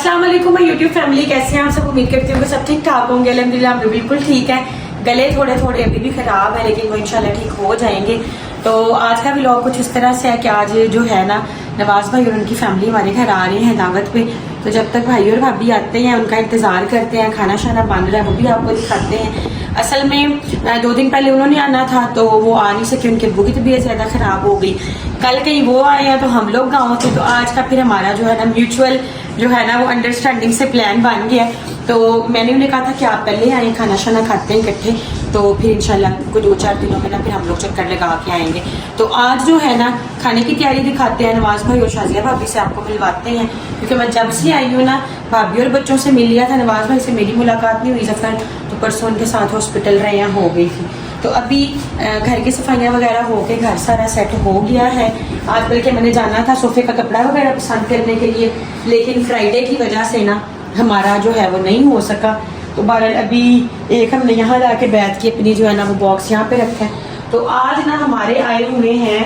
अस्सलाम वालेकुम YouTube family, कैसे हैं आप सब। उम्मीद करती हूँ कि सब ठीक ठाक होंगे। अल्हम्दुलिल्लाह हम बिल्कुल ठीक है। गले थोड़े थोड़े अभी भी खराब है, लेकिन वो इंशाल्लाह ठीक हो जाएंगे। तो आज का व्लॉग कुछ इस तरह से है कि आज जो है ना, नवाज भाई और उनकी फैमिली हमारे घर आ रहे हैं दावत पे। तो जब तक भाई और भाभी आते हैं उनका इंतजार करते हैं, खाना शाना बन रहा है वो भी आपको दिखाते हैं। असल में 2 दिन पहले उन्होंने आना था तो वो आ नहीं सके, उनकी अब्बू की तबीयत ज़्यादा ख़राब हो गई। कल कहीं वो आए हैं तो हम लोग गाँव थे, तो आज का फिर हमारा जो है ना म्यूचुअल जो है ना वो अंडरस्टैंडिंग से प्लान बन गया। तो मैंने उन्हें कहा था कि आप पहले आए, खाना शाना खाते हैं इकट्ठे, तो फिर इंशाल्लाह कुछ 2-4 दिनों में ना फिर हम लोग चक्कर लगा के आएंगे। तो आज जो है ना खाने की तैयारी दिखाते हैं, नवाज भाई और शाजिया भाभी से आपको मिलवाते हैं। क्योंकि मैं जब से आई हूँ ना, भाभी और बच्चों से मिल लिया था, नवाज भाई से मेरी मुलाकात नहीं हुई। जफर तो परसों उनके साथ हॉस्पिटल रहे हैं, हो गई थी। तो अभी घर की सफाइयाँ वगैरह हो के घर सारा सेट हो गया है। आज बल्कि मैंने जाना था सोफे का कपड़ा वगैरह पसंद करने के लिए, लेकिन फ्राइडे की वजह से ना हमारा जो है वो नहीं हो सका। तो बहरहाल अभी एक हमने यहाँ ला के बैठ के अपनी जो है ना वो बॉक्स यहाँ पे रखा है। तो आज ना हमारे आए हुए हैं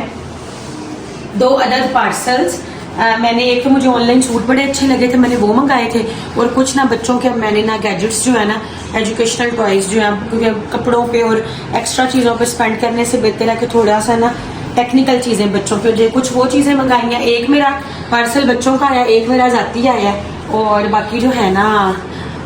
2 अदद पार्सल्स। मैंने एक तो मुझे ऑनलाइन सूट बड़े अच्छे लगे थे, मैंने वो मंगाए थे। और कुछ ना बच्चों के मैंने ना गैजेट्स जो है ना, एजुकेशनल टॉयज जो है, क्योंकि कपड़ों पे और एक्स्ट्रा चीज़ों पे स्पेंड करने से बेहतर है कि थोड़ा सा ना टेक्निकल चीज़ें बच्चों पे जो कुछ वो चीज़ें मंगाई हैं। एक मेरा पार्सल बच्चों का आया, एक मेरा जाती आया, और बाकी जो है ना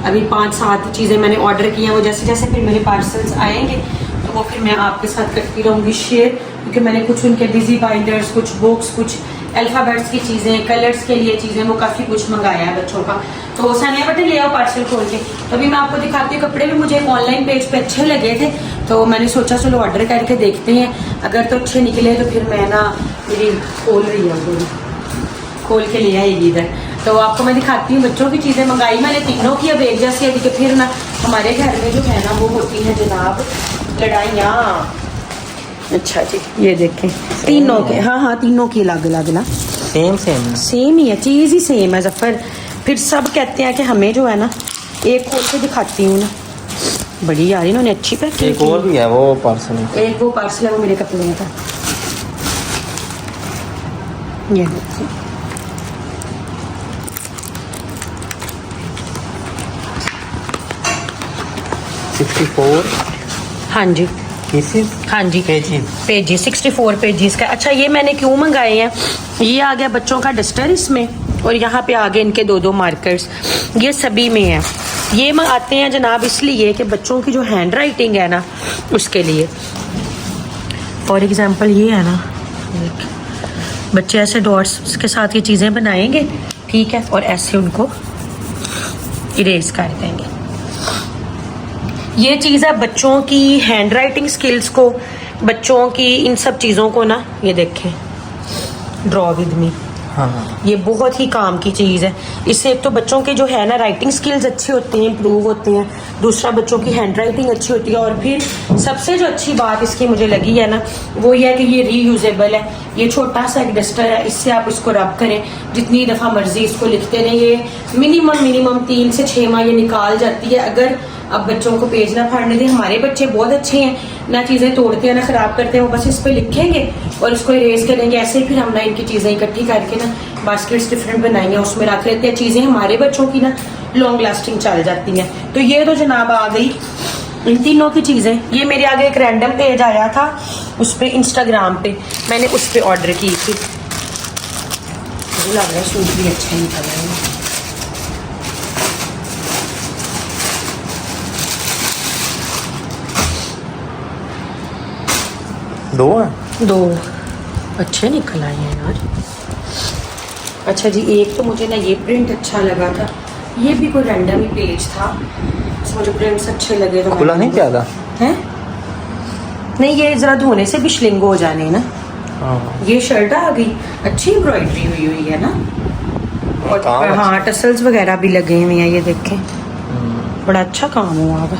अभी 5-7 चीज़ें मैंने ऑर्डर की हैं। वो जैसे जैसे फिर मेरे पार्सल्स आएंगे तो वो फिर मैं आपके साथ करती रहूँगी शेयर। क्योंकि मैंने कुछ उनके बिजी बाइंडर्स, कुछ बुक्स, कुछ अल्फ़ाबेट्स की चीज़ें, कलर्स के लिए चीज़ें, वो काफ़ी कुछ मंगाया है बच्चों का। तो सानिया बेटे ले आओ पार्सल खोल के। तो अभी मैं आपको दिखाती हूँ। कपड़े भी मुझे एक ऑनलाइन पेज पे अच्छे लगे थे, तो मैंने सोचा चलो ऑर्डर करके देखते हैं। अगर तो अच्छे निकले तो फिर मैं ना, मेरी खोल रही है, खोल के ले आएगी इधर। तो आपको मैं दिखाती हूँ। बच्चों की चीज़ें मंगाई मैंने तीनों की, अब एक जैसी है कि फिर ना हमारे घर में जो है ना वो होती है जनाब लड़ाइयाँ। अच्छा जी, ये देखें तीनों के, हाँ तीनों की अलग अलग ना, सेम ही है, चीज़ ही सेम है जफर। फिर सब कहते हैं कि हमें जो है ना, एक खोल के दिखाती हूँ ना, बड़ी यार इन्होंने अच्छी पैकिंग। एक और भी है वो पार्सल, एक वो पार्सल है वो मेरे कपड़े का। ये देखिए, हाँ जी, हाँ जी, पेजेस 64 पेजेस का। अच्छा ये मैंने क्यों मंगाए हैं, ये आ गया बच्चों का डस्टर इसमें, और यहाँ पे आगे इनके 2-2 मार्कर्स, ये सभी में है। ये मंगाते हैं जनाब इसलिए कि बच्चों की जो हैंड राइटिंग है ना उसके लिए। फॉर एग्जांपल ये है ना, बच्चे ऐसे डॉट्स के साथ ये चीज़ें बनाएंगे, ठीक है, और ऐसे उनको इरेज कर देंगे। ये चीज़ है बच्चों की हैंड राइटिंग स्किल्स को, बच्चों की इन सब चीज़ों को ना, ये देखें ड्रॉ विद मी, हाँ, ये बहुत ही काम की चीज़ है। इससे एक तो बच्चों के जो है ना राइटिंग स्किल्स अच्छे होते हैं, इम्प्रूव होते हैं, दूसरा बच्चों की हैंड राइटिंग अच्छी होती है। और फिर सबसे जो अच्छी बात इसकी मुझे लगी है ना, वो ये है कि ये रीयूजेबल है। ये छोटा सा एक डस्टर है, इससे आप इसको रब करें, जितनी दफ़ा मर्जी इसको लिखते रहें। ये मिनिमम 3 से 6 माह ये निकाल जाती है, अगर अब बच्चों को पेज ना फाड़ने दें। हमारे बच्चे बहुत अच्छे हैं, ना चीज़ें तोड़ते हैं ना ख़राब करते हैं, वो बस इस पर लिखेंगे और इसको इरेज करेंगे। ऐसे फिर हम ना इनकी चीज़ें इकट्ठी करके ना बास्केट्स डिफरेंट बनाएंगे, उसमें रख लेते हैं। चीज़ें हमारे बच्चों की ना लॉन्ग लास्टिंग चल जाती हैं। तो ये तो जनाब आ गई इन तीनों की चीज़ें। ये मेरे आगे एक रैंडम पेज आया था, उस पर इंस्टाग्राम पे मैंने उस पर ऑर्डर की थी। मुझे लग रहा है सूट भी अच्छे निकल रहे हैं। दो अच्छे निकल आए हैं यार। अच्छा जी, एक तो मुझे ना ये प्रिंट अच्छा लगा था, ये भी कोई रैंडम ही पेज था, मुझे प्रिंट्स अच्छे लगे तो खुला नहीं क्या था? हैं? नहीं, ये जरा धोने से भी श्लिंग हो जाने ना। ये शर्ट आ गई, अच्छी एम्ब्रॉयडरी हुई है ना, और हाँ टसल्स वगैरह भी लगे हुए हैं, ये देखें बड़ा अच्छा काम हुआ है।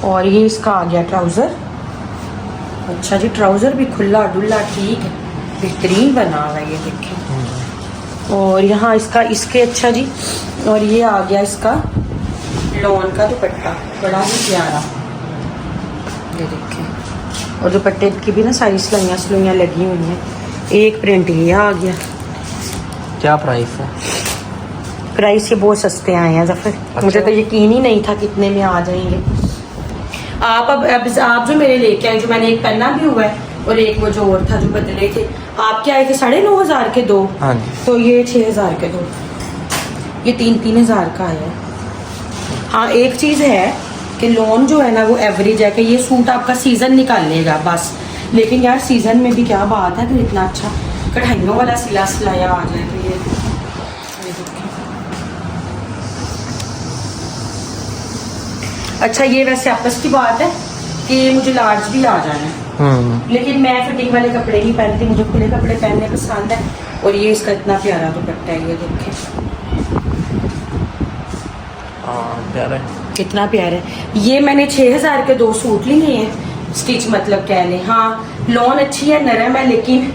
और ये इसका आ गया ट्राउज़र। अच्छा जी, ट्राउज़र भी खुला डुल्ला ठीक है, बेहतरीन बना हुआ है, ये देखें। और यहाँ इसका इसके अच्छा जी, और ये आ गया इसका लॉन का दुपट्टा, बड़ा ही प्यारा, ये देखें। और दुपट्टे की भी ना सारी सिलाइयाँ लगी हुई हैं। एक प्रिंट ये आ गया। क्या प्राइस है? प्राइस ये बहुत सस्ते आए हैं ज़फ़र। अच्छा। मुझे तो यकीन ही नहीं था कितने में आ जाएंगे। अब आप जो मेरे लेके आए, जो मैंने एक पहना भी हुआ है और एक वो जो और था जो बदले थे, आपके आए थे 9,500 के 2। हाँ जी। तो ये 6,000 के 2, ये 3,000 का आया है। हाँ एक चीज़ है कि लोन जो है ना वो एवरेज है कि ये सूट आपका सीज़न निकाल लेगा बस। लेकिन यार सीज़न में भी क्या बात है कि इतना अच्छा कढ़ाइयों वाला सिला सिलाया आ जाए तो ये अच्छा। ये वैसे आपस की बात है कि मुझे लार्ज भी आ जाना है, लेकिन मैं फिटिंग वाले कपड़े नहीं पहनती, मुझे खुले कपड़े पहनने पसंद है। और ये इसका इतना प्यारा दुपट्टा है, ये देखें प्यारा है, कितना प्यारा है। ये मैंने 6,000 के 2 सूट लिए हैं स्टिच, मतलब कह लें। हाँ लॉन अच्छी है, नरम है, लेकिन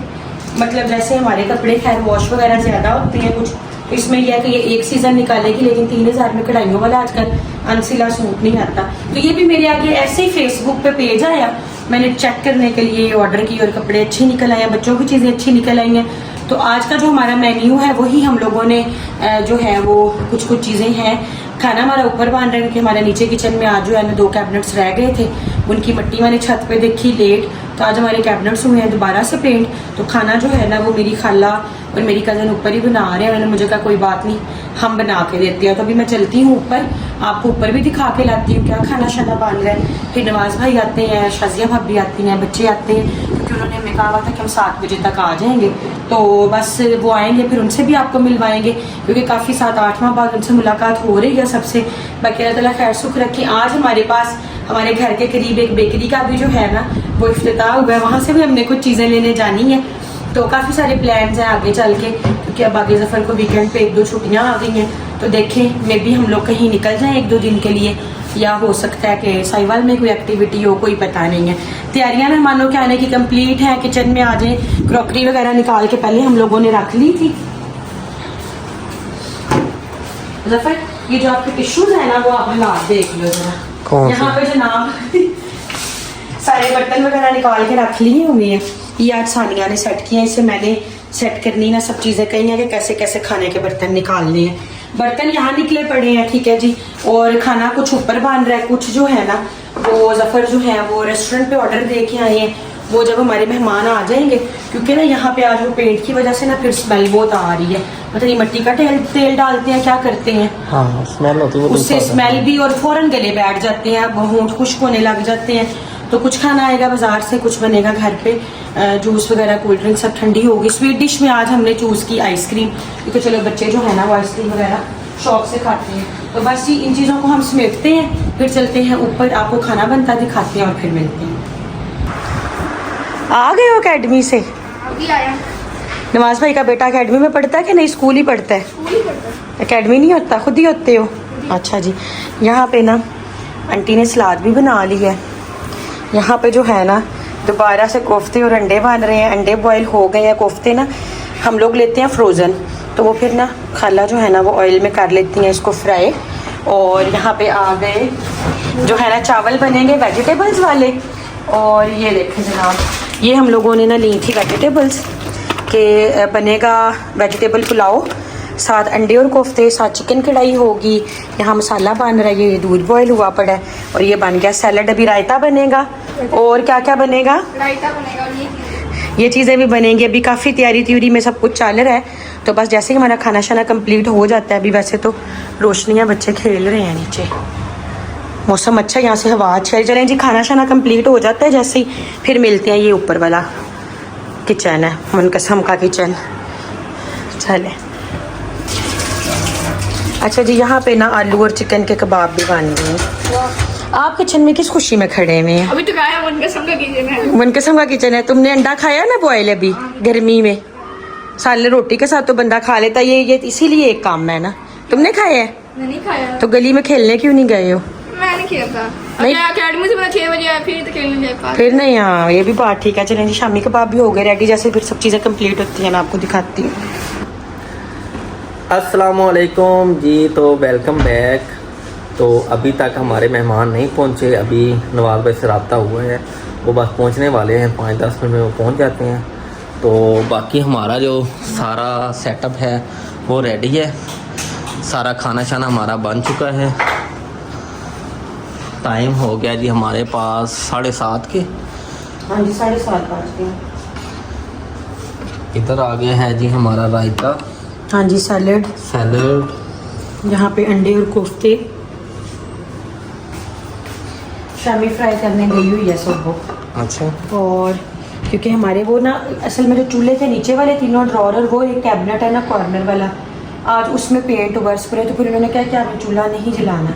मतलब जैसे हमारे कपड़े खैर वॉश वगैरह ज़्यादा होते हैं कुछ, इसमें यह है कि ये एक सीज़न निकालेगी, लेकिन 3,000 में कढ़ाइयों वाला आजकल अनसिला सूट नहीं आता। तो ये भी मेरे आगे ऐसे ही फेसबुक पे पेज आया, मैंने चेक करने के लिए ऑर्डर की और कपड़े अच्छे निकल आए हैं, बच्चों की चीज़ें अच्छी निकल आई हैं। तो आज का जो हमारा मेन्यू है वही हम लोगों ने जो है वो कुछ चीज़ें हैं। खाना हमारा ऊपर बन रहा है क्योंकि हमारे नीचे किचन में आज जो है ना 2 कैबिनेट्स रह गए थे, उनकी मिट्टी मैंने छत पे देखी लेट, तो आज हमारे कैबिनेट्स हुए हैं दोबारा से पेंट। तो खाना जो है ना वो मेरी खाला और मेरी कज़न ऊपर ही बना रहे हैं। मैंने मुझे कहा कोई बात नहीं हम बना के देते हैं। तो अभी मैं चलती हूँ ऊपर, आपको ऊपर भी दिखा के लाती हूँ क्या खाना शाना बन रहा है। फिर नवाज भाई आते हैं, शाजिया भाभी आती हैं, बच्चे आते हैं, क्योंकि उन्होंने हमें कहा हुआ था कि हम 7 बजे तक आ जाएंगे। तो बस वो आएंगे, फिर उनसे भी आपको मिलवाएंगे क्योंकि काफ़ी 7-8 माह बाद उनसे मुलाकात हो रही है सबसे। बाकी अल्लाह ताला खैर सुख रखे। आज हमारे पास हमारे घर के करीब एक बेकरी का भी जो है ना वो इफ्तिताह हुआ है, वहाँ से भी हमने कुछ चीज़ें लेने जानी है। तो काफ़ी सारे प्लान्स हैं आगे चल के, क्योंकि अब आगे ज़फ़र को वीकेंड पे 1-2 छुट्टियाँ आ गई हैं। तो देखें मे भी हम लोग कहीं निकल जाएं 1-2 दिन के लिए, या हो सकता है कि साहिवाल में कोई एक्टिविटी हो, कोई पता नहीं है। तैयारियां मेहमानों के आने की कंप्लीट है, किचन में आ जाए, क्रॉकरी वगैरह निकाल के पहले हम लोगों ने रख ली थी। ज़फ़र ये जो आपके टिश्यूज है ना वो आप हालात देख लो जरा, यहाँ पे जनाब सारे बर्तन वगैरह निकाल के रख लिए हुए हैं। ये आज सानिया ने सेट किया, इसे मैंने सेट करनी ना सब चीज़ें कही हैं कि कैसे कैसे खाने के बर्तन निकालने हैं। बर्तन यहाँ निकले पड़े हैं, ठीक है जी। और खाना कुछ ऊपर बन रहा है, कुछ जो है ना वो ज़फ़र जो है वो रेस्टोरेंट पे ऑर्डर दे के आए हैं। वो जब हमारे मेहमान आ जाएंगे, क्योंकि ना यहाँ पे आज वो पेंट की वजह से ना फिर स्मेल बहुत आ रही है, मतलब ये मिट्टी का तेल डालते हैं, क्या करते हैं हाँ स्मेल होती है, उससे स्मेल भी, और फौरन गले बैठ जाते हैं, होंठ खुश्क होने लग जाते हैं। तो कुछ खाना आएगा बाजार से, कुछ बनेगा घर पे, जूस वगैरह कोल्ड ड्रिंक सब ठंडी होगी। स्वीट डिश में आज हमने चूज़ की आइसक्रीम, क्योंकि चलो बच्चे जो है ना वो आइसक्रीम वगैरह शौक से खाते हैं। तो बस जी इन चीज़ों को हम समेटते हैं, फिर चलते हैं ऊपर, आपको खाना बनता दिखाते हैं और फिर मिलते हैं। आ गए हो अकेडमी से? अभी आया। नवाज भाई का बेटा अकेडमी में पढ़ता है कि नहीं स्कूल ही पढ़ता है? स्कूल ही पढ़ता है। अकेडमी नहीं होता, खुद ही होते हो? अच्छा जी। यहाँ पे ना आंटी ने सलाद भी बना ली है। यहाँ पे जो है ना दोबारा से कोफ्ते और अंडे बन रहे हैं, अंडे बॉईल हो गए हैं। कोफ्ते ना हम लोग लेते हैं फ्रोज़न, तो वो फिर ना खाला जो है ना वो ऑयल में कर लेती हैं इसको फ्राई। और यहाँ पे आ गए जो है ना चावल बनेंगे वेजिटेबल्स वाले। और ये देखें जनाब, ये हम लोगों ने ना ली थी वेजिटेबल्स के, बनेगा वेजिटेबल पुलाव, साथ अंडे और कोफ्ते, साथ चिकन कढ़ाई होगी। यहाँ मसाला बन रहा है, ये दूध बॉयल हुआ पड़ा है, और ये बन गया सैलड। अभी रायता बनेगा, और क्या क्या बनेगा? रायता बनेगा और ये चीज़ें भी बनेंगी। अभी काफ़ी तैयारी में सब कुछ चल रहा है। तो बस जैसे ही हमारा खाना शाना कंप्लीट हो जाता है, अभी वैसे तो रोशनियाँ बच्चे खेल रहे हैं नीचे, मौसम अच्छा, यहाँ से हवा अच्छा है। चलें जी खाना शाना कंप्लीट हो जाता है जैसे ही, फिर मिलते हैं। ये ऊपर वाला किचन है, मुनकसम का किचन। चलें। अच्छा जी, यहाँ पे ना आलू और चिकन के कबाब भी बन गए हैं। आप किचन में किस खुशी में खड़े हुए हैं? अभी तो खाया मनकसम का किचन है। मनकसम का किचन है। तुमने अंडा खाया ना बॉयल अभी गर्मी में? साले रोटी के साथ तो बंदा खा लेता, ये इसीलिए एक काम है ना। तुमने खाया है? नहीं खाया। तो गली में खेलने क्यों नहीं गए हो? मैंने खेला था नहीं। अकेडमी से मैं 6 बजे आया, फिर तो खेलने जाए। फिर नहीं, हाँ ये भी बात ठीक है। चलें जी, शामी कबाब भी हो गए रेडी, जैसे फिर सब चीज़ें कंप्लीट होती हैं मैं आपको दिखाती हूँ। अस्सलामुअलैकुम जी, तो वेलकम बैक। तो अभी तक हमारे मेहमान नहीं पहुंचे, अभी नवाज भाई से रब्ता हुआ है, वो बस पहुंचने वाले हैं, 5-10 मिनट में वो पहुंच जाते हैं। तो बाकी हमारा जो सारा सेटअप है वो रेडी है। सारा खाना शाना हमारा बन चुका है। टाइम हो गया जी हमारे पास 7:30 के। हाँ जी 7:30 बज गए। इधर आ गया है जी हमारा रायता, हाँ जी सैलेड, यहाँ पे अंडे और कोफ्ते। शामी फ्राई करने गई हुई है सब वो। अच्छा। और क्योंकि हमारे वो ना असल में जो चूल्हे थे नीचे वाले तीनों ड्रॉर और वो एक कैबिनेट है ना कॉर्नर वाला, आज उसमें पेंट बरस पड़े तो फिर उन्होंने कहा कि आपने चूल्हा नहीं जलाना,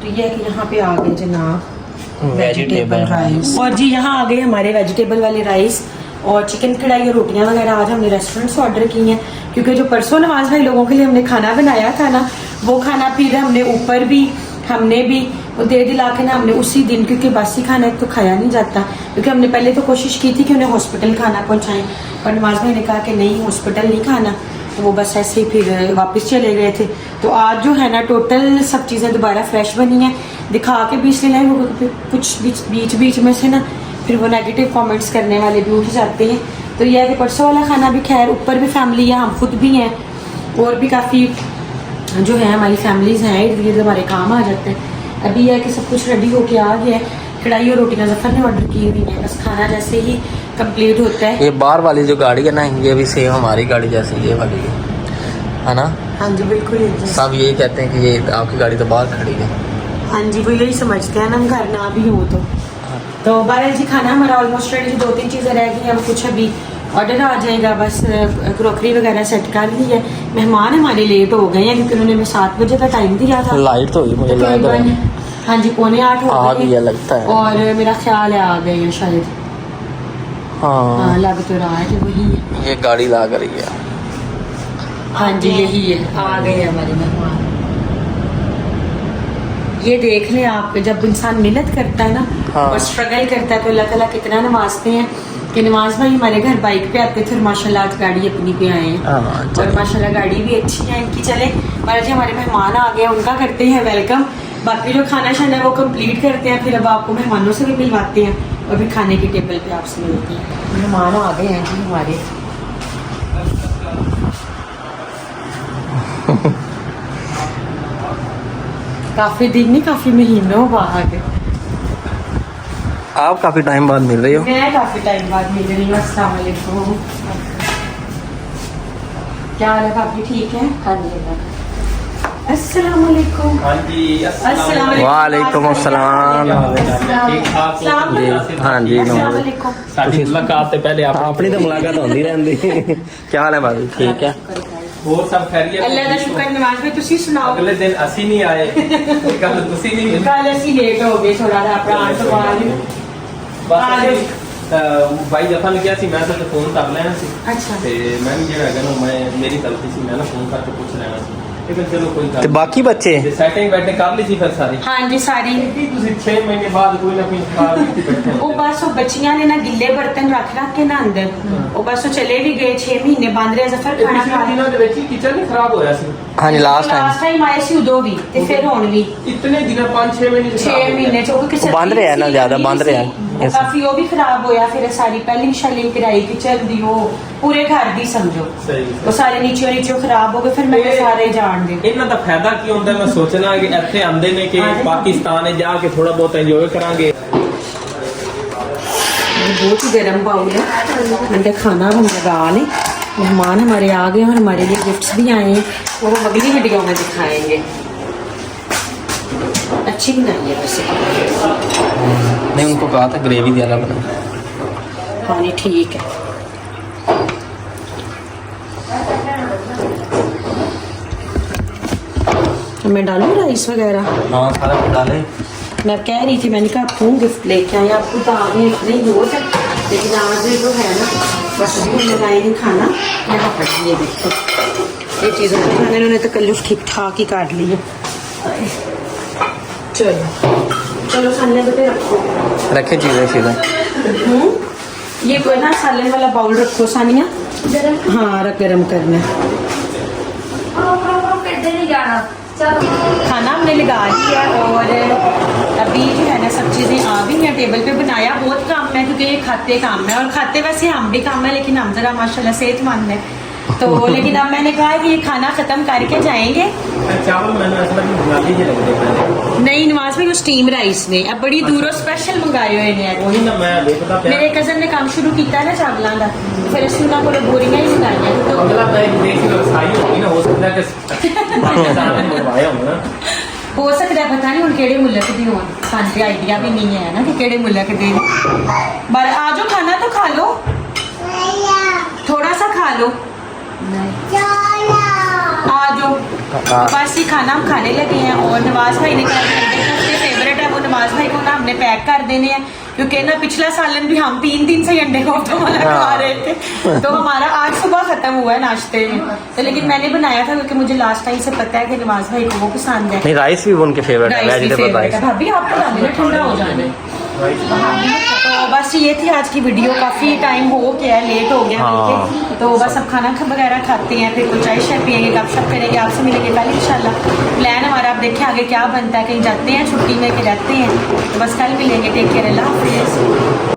तो ये है कि यहाँ पे आ गए जनाब वेजिटेबल राइस। और जी यहाँ आ गए हमारे वेजिटेबल वाले राइस और चिकन कढ़ाई और रोटियां वगैरह आज हमने रेस्टोरेंट से ऑर्डर की हैं, क्योंकि जो परसों नवाज भाई लोगों के लिए हमने खाना बनाया था ना, वो खाना फिर हमने ऊपर भी हमने भी वो दे दिला के ना हमने उसी दिन, क्योंकि बासी खाना एक तो खाया नहीं जाता, क्योंकि हमने पहले तो कोशिश की थी कि उन्हें हॉस्पिटल खाना पहुँचाएं, पर नवाज भाई ने कहा कि नहीं हॉस्पिटल नहीं खाना, तो वो बस ऐसे ही फिर वापस चले गए थे। तो आज जो है ना टोटल सब चीज़ें दोबारा फ्रेश बनी हैं, दिखा के भी इसलिए लाए वो कुछ बीच में से ना फिर वो नेगेटिव कमेंट्स करने वाले भी उठ जाते हैं। तो यह है कि परसों वाला खाना भी खैर ऊपर भी फैमिली है, हम खुद भी हैं और भी काफ़ी जो है हमारी फैमिलीज़ हैं, इर्द गिर्द हमारे काम आ जाते हैं। अभी यह है कि सब कुछ रेडी होके आ गया है, कढ़ाई और रोटियां जफर ने ऑर्डर की हुई हैं, बस खाना जैसे ही कंप्लीट होता है। ये बाहर वाली जो गाड़ी है ना, ये भी सेम हमारी गाड़ी जैसी ये वाली है ना। हाँ जी बिल्कुल। सब यही कहते हैं कि ये आपकी गाड़ी तो बाहर खड़ी है। हाँ जी वो यही समझते हैं ना, हम घर ना भी हो तो बहरहाल जी खाना हमारा ऑलमोस्ट रेडी, 2-3 चीज़ें रह गई हैं, कुछ अभी ऑर्डर आ जाएगा, बस क्रॉकरी वगैरह सेट कर ली है। मेहमान हमारे लेट हो गए हैं क्योंकि उन्होंने 7 बजे का टाइम दिया था। लाइट तो हुई मुझे लग रहा है। हाँ जी 7:45 हो आ गए गई है लगता है। और मेरा ख्याल है आ गए हैं शायद। हाँ लग तो रहा है कि वही है। ये गाड़ी ला कर रही है। हाँ जी यही है, आ गए हैं हमारे मेहमान। ये देख लें आप, जब इंसान मेहनत करता है ना और स्ट्रगल करता है तो अल्लाह ताला कितना नवाजते हैं कि नवाज भाई हमारे घर बाइक पे आते थे और माशाल्लाह आज गाड़ी अपनी पे आए हैं और माशाल्लाह गाड़ी भी अच्छी है इनकी। चले महाराज जी हमारे मेहमान आ गए, उनका करते हैं वेलकम। बाकी जो खाना शाना है वो कंप्लीट करते हैं, फिर अब आपको मेहमानों से भी मिलवाते हैं और फिर खाने के टेबल पे आपसे मिलते हैं। मेहमान आ गए हैं जी हमारे। काफी दिन नहीं, काफी महीनों बाद आप काफी टाइम बाद मिल रही हो। मैं काफी टाइम बाद मिल रही हूँ। अस्सलाम वालेकुम। क्या हाल है भाभी, ठीक है? हाँ जी अस्सलाम वालेकुम। हाँ जी अस्सलाम वालेकुम। वालेकुम अस्सलाम। हाँ जी साडी मुलाकात से पहले आप अपनी तो मुलाकात होती रहती। क्या हाल है भाभी, ठीक है? ਹੋਰ ਸਭ ਖੈਰੀਅਤ? अल्लाह का शुक्र। नवाज भाई तुसी सुनाओ। अगले दिन ਅਸੀਂ ਨਹੀਂ ਆਏ, ਕੱਲ ਤੁਸੀਂ ਨਹੀਂ ਮਿਲੇ। कल ਅਸੀਂ लेट हो गए थोड़ा सा अपना आने ਤੋਂ ਬਾਅਦ। ਬਸ ਭਾਈ ਜਫਾ ਨੇ ਕਿਹਾ ਸੀ ਮੈਂ ਤਾਂ ਫੋਨ ਕਰ ਲੈਣਾ ਸੀ। अच्छा ਤੇ ਮੈਂ ਵੀ ਜਿਹੜਾ ਹੈਗਾ ਨਾ ਮੈਂ ਮੇਰੀ ਗਲਤੀ ਸੀ, ਮੈਂ ਨਾ ਫੋਨ ਕਰਕੇ ਪੁੱਛ ਲੈਣਾ ਸੀ। ਲੇਕਿਨ ਚਲੋ ਕੋਈ ਗੱਲ ਤੇ ਬਾਕੀ ਬੱਚੇ ਨਹੀਂ, ਸੈਟਿੰਗ ਬੈਠੇ ਕਰ ਲਈ ਸੀ ਫਿਰ ਸਾਰੀ। हाँ जी सारी ਕੀ ਤੁਸੀਂ 6 ਮਹੀਨੇ ਬਾਅਦ ਕੋਈ ਨਾ ਕੋਈ ਖਰਾਬ ਕੀਤੀ ਬੈਠੇ ਉਹ ਬਸ ਉਹ ਬੱਚੀਆਂ ਨੇ ਨਾ ਗਿੱਲੇ ਬਰਤਨ ਰੱਖ ਕੇ ਨਾ ਅੰਦਰ, ਉਹ ਬਸ ਉਹ ਚਲੇ ਵੀ ਗਏ 6 ਮਹੀਨੇ ਬੰਦ ਰਿਹਾ ਜ਼ਫਰ ਖਾਣਾ ਪਿਛਲੇ ਖਾ ਦਿਨਾਂ ਦੇ ਵਿੱਚ ਕਿਚਨ ਨਹੀਂ ਖਰਾਬ ਹੋਇਆ ਸੀ। हाँ जी लास्ट टाइम ਆਏ ਸੀ ਉਦੋਂ ਵੀ ਤੇ ਫਿਰ ਹੁਣ ਵੀ ਇਤਨੇ ਦਿਨਾਂ 5-6 ਮਹੀਨੇ 6 ਮਹੀਨੇ ਚ ਉਹ ਕਿਸੇ ਬੰਦ ਰਿਹਾ ਨਾ, ਜ਼ਿਆਦਾ ਬੰਦ ਰਿਹਾ। ਕਾਫੀ ਉਹ ਵੀ ਖਰਾਬ ਹੋਇਆ, ਫਿਰ ਸਾਰੀ ਪਹਿਲੀ ਸ਼ੈਲਿੰਗ ਕਰਾਈ ਕਿਚਨ ਦੀ, ਉਹ ਪੂਰੇ ਘਰ ਦੀ ਸਮਝੋ ਸਹੀ ਉਹ ਸਾਰੇ ਨੀਚੇ ਖਰਾਬ ਹੋ ਗਏ। ਫਿਰ ਮੈਂ ਕਿਹਾ ਸਾਰੇ ਜਾਣ ਦੇ। ਇਹਨਾਂ ਦਾ ਫਾਇਦਾ ਕੀ ਹੁੰਦਾ, ਮੈਂ ਸੋਚਣਾ ਕਿ ਇੱਥੇ ਆਂਦੇ ਨੇ ਕਿ ਪਾਕਿਸਤਾਨ ਜਾ ਕੇ ਥੋੜਾ ਬਹੁਤ ਇੰਜੋਏ ਕਰਾਂਗੇ। बहुत ही गर्म बाउल है, अंदर खाना हम लगा लें। मेहमान हमारे आ गए और हमारे लिए गिफ्ट्स भी आए हैं, वो हम अगली वीडियो में दिखाएंगे। अच्छी बनाई है वैसे। नहीं उनको कहा था ग्रेवी ज़्यादा बना। हाँ नहीं ठीक है। मैं डालूँ राइस वगैरह? हाँ सारा कुछ डाले। मैं कह रही थी, मैंने कहा आपको गिफ्ट लेके आए, आपको तो आगे नहीं हो सकता, लेकिन आज जो है ना बस अभी लगाएंगे खाना। यहाँ पर ये देखो ये चीज़ों को खाने उन्होंने तकल्लुफ़ ठीक ठाक ही काट ली है। चलो सामने बेटे रखो, रखे चीज़ें सीधा। ये कोई ना सालन वाला बाउल रखो सानिया। हाँ रख गरम करना। खाना हमने लगा लिया और अभी जो है ना सब चीज़ें आ गई हैं टेबल पे। बनाया बहुत काम है क्योंकि ये खाते काम है और खाते वैसे हम भी काम है, लेकिन हम ज़रा माशाल्लाह सेहतमंद है तो लेकिन अब मैंने कहा कि ये खाना खत्म करके जाएंगे। चावल मैंने असल में बना लीजिए लगते हैं। नहीं नवाज भाई वो स्टीम राइस ने अब बड़ी दूरों स्पेशल मंगाए हुए ने वही ना मैं देखता पिया मेरे कजन ने काम शुरू किया है ना चावलों का फिर ਅਸੀਂ ਉਹਨਾਂ ਕੋਲ ਬੋਰੀਆਂ ਹੀ ਮੰਗਾਈਆਂ तो अगला तो एक देसी व्यवसायी होगी ना, हो सकता है कि पाकिस्तान में मंगवाया होगा ना। हो सकता है पता नहीं ਹੁਣ ਕਿਹੜੇ ਮੁਲਕ ਦੀ ਹੋਣ ਸਾਨੂੰ ਆਈਡੀਆ भी नहीं है ना कि ਕਿਹੜੇ मुल्क ਦੇ पर आज जो खाना तो खा लो थोड़ा सा खा लो आ जाओ बस ये खाना हम खाने लगे हैं और नवाज भाई ने कहा कि सबसे फेवरेट है वो नवाज भाई को ना हमने पैक कर देने हैं क्योंकि ना पिछला सालन भी हम 3 दिन से अंडे कोफ्ता वाला खा रहे थे तो हमारा आज सुबह खत्म हुआ है नाश्ते में तो लेकिन मैंने बनाया था क्योंकि मुझे लास्ट टाइम से पता है कि नवाज भाई को वो पसंद है नहीं राइस भी उनके फेवरेट है, राइस भी वेजिटेबल फेवरेट राइस। है भाभी आप बना देना ठंडा हो जाने तो बस ये थी आज की वीडियो काफी टाइम हो गया है लेट हो गया हाँ। मिलके तो बस अब खाना वगैरह खाते हैं फिर कुछ चाय शाय पियेंगे गपशप करेंगे आपसे मिलेंगे कल इंशाल्लाह प्लान हमारा आप देखें आगे क्या बनता है कहीं जाते हैं छुट्टी में के रहते हैं तो बस कल मिलेंगे टेक केयर अल्लाह हाफिज़।